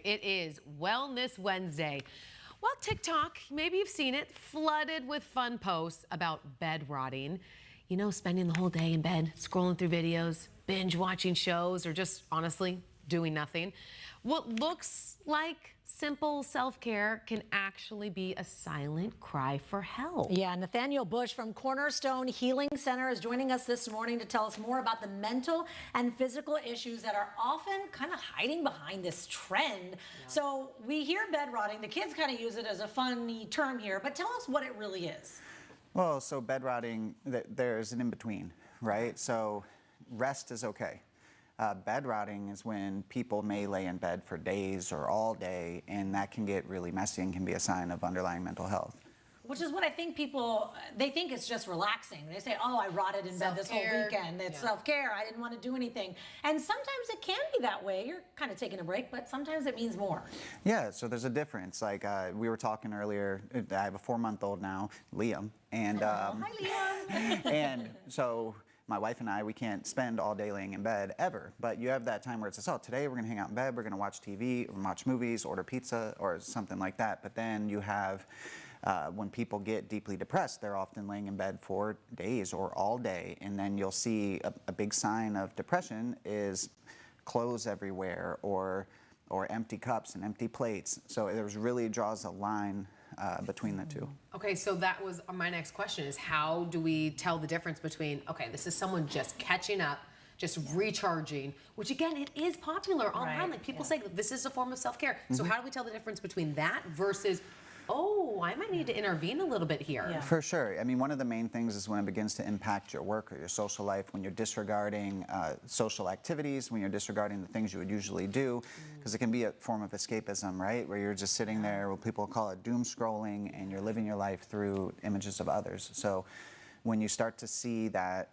It is Wellness Wednesday. Well, TikTok, maybe you've seen it, flooded with fun posts about bed rotting. You know, spending the whole day in bed, scrolling through videos, binge watching shows, or just honestly doing nothing. What looks like simple self-care can actually be a silent cry for help. Yeah, Nathaniel Bush from Cornerstone Healing Center is joining us this morning to tell us more about the mental and physical issues that are often kind of hiding behind this trend. So we hear bed rotting. The kids kind of use it as a funny term here, but tell us what it really is. Well, so bed rotting, there's an in-between, right? So rest is okay. Bed rotting is when people may lay in bed for days or all day, and that can get really messy and can be a sign of underlying mental health. Which is what I think people, they think it's just relaxing. They say, oh, I rotted in bed this whole weekend. It's self-care. I didn't want to do anything. And sometimes it can be that way. You're kind of taking a break, but sometimes it means more. Yeah, so there's a difference. Like we were talking earlier, I have a 4-month-old now, Liam. And, hi, Liam. And so my wife and I, we can't spend all day laying in bed ever, but you have that time where it says, oh, today we're gonna hang out in bed, we're gonna watch TV, or watch movies, order pizza, or something like that. But then you have, when people get deeply depressed, they're often laying in bed for days or all day, and then you'll see a big sign of depression is clothes everywhere, or empty cups and empty plates. So it really draws a line between the two. Okay, so that was my next question is how do we tell the difference between, okay, this is someone just catching up, just recharging, which again, it is popular online. Like people say this is a form of self-care. So how do we tell the difference between that versus, oh, I might need to intervene a little bit here? Yeah. For sure. I mean, one of the main things is when it begins to impact your work or your social life, when you're disregarding social activities, when you're disregarding the things you would usually do, because it can be a form of escapism, right? Where you're just sitting there, what people call it doom scrolling, and you're living your life through images of others. So when you start to see that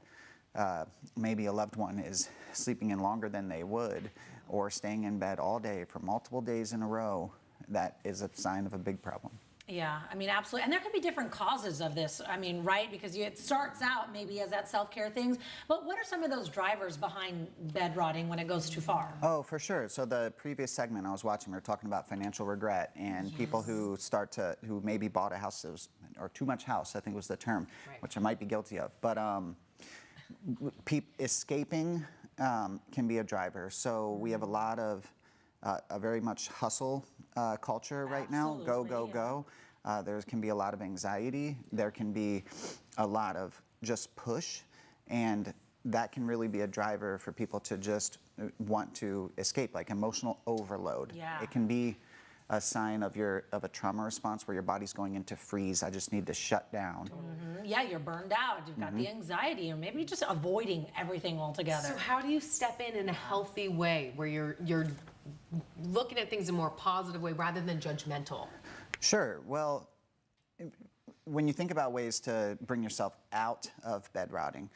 maybe a loved one is sleeping in longer than they would, or staying in bed all day for multiple days in a row, that is a sign of a big problem. Yeah, I mean, absolutely. And there could be different causes of this. I mean, right? Because it starts out maybe as that self-care things, but what are some of those drivers behind bed rotting when it goes too far? Oh, for sure. So the previous segment I was watching, we were talking about financial regret and people who who maybe bought a house that was, or too much house, I think was the term, which I might be guilty of. But escaping can be a driver. So we have a lot of a very much hustle culture right now. Go, go, go. There can be a lot of anxiety. There can be a lot of just push. And that can really be a driver for people to just want to escape, like emotional overload. Yeah. It can be a sign of a trauma response where your body's going into freeze. I just need to shut down. Yeah, you're burned out. You've got the anxiety, or maybe just avoiding everything altogether. So how do you step in a healthy way where you're looking at things in a more positive way rather than judgmental? Sure. Well, when you think about ways to bring yourself out of bed rotting,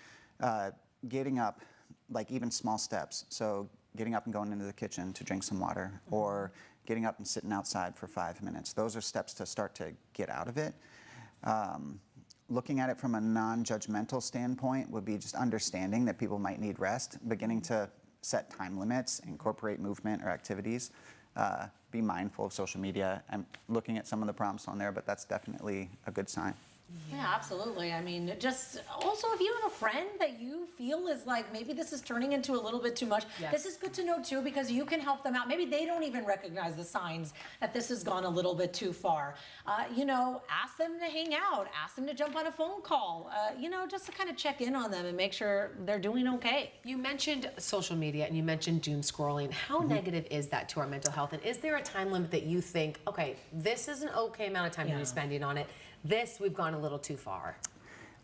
getting up, like even small steps. So getting up and going into the kitchen to drink some water, or getting up and sitting outside for 5 minutes. Those are steps to start to get out of it. Looking at it from a non-judgmental standpoint would be just understanding that people might need rest, beginning to set time limits, incorporate movement or activities, be mindful of social media. I'm looking at some of the prompts on there, but that's definitely a good sign. Yeah, absolutely. I mean, just also if you have a friend that you feel is like, maybe this is turning into a little bit too much, this is good to know too, because you can help them out. Maybe they don't even recognize the signs that this has gone a little bit too far. You know, ask them to hang out, ask them to jump on a phone call, you know, just to kind of check in on them and make sure they're doing okay. You mentioned social media and you mentioned doom scrolling. How negative is that to our mental health? And is there a time limit that you think, okay, this is an okay amount of time to be spending on it? This, we've gone a little too far.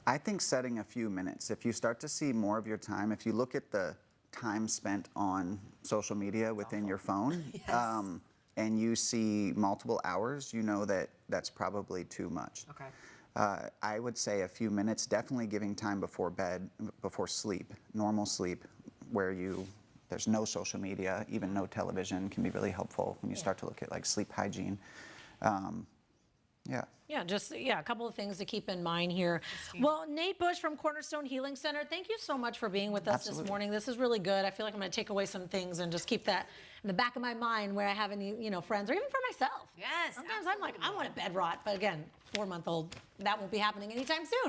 I think setting a few minutes. If you start to see more of your time, if you look at the time spent on social media within your phone, and you see multiple hours, you know that that's probably too much. Okay. I would say a few minutes, definitely giving time before bed, before sleep, normal sleep, where there's no social media, even no television can be really helpful when you start to look at like sleep hygiene. Yeah. Yeah, just a couple of things to keep in mind here. Well, Nate Bush from Cornerstone Healing Center, thank you so much for being with us this morning. This is really good. I feel like I'm going to take away some things and just keep that in the back of my mind where I have any, friends, or even for myself. Yes, Sometimes I'm like, I want a bed rot, but again, 4-month-old, that won't be happening anytime soon.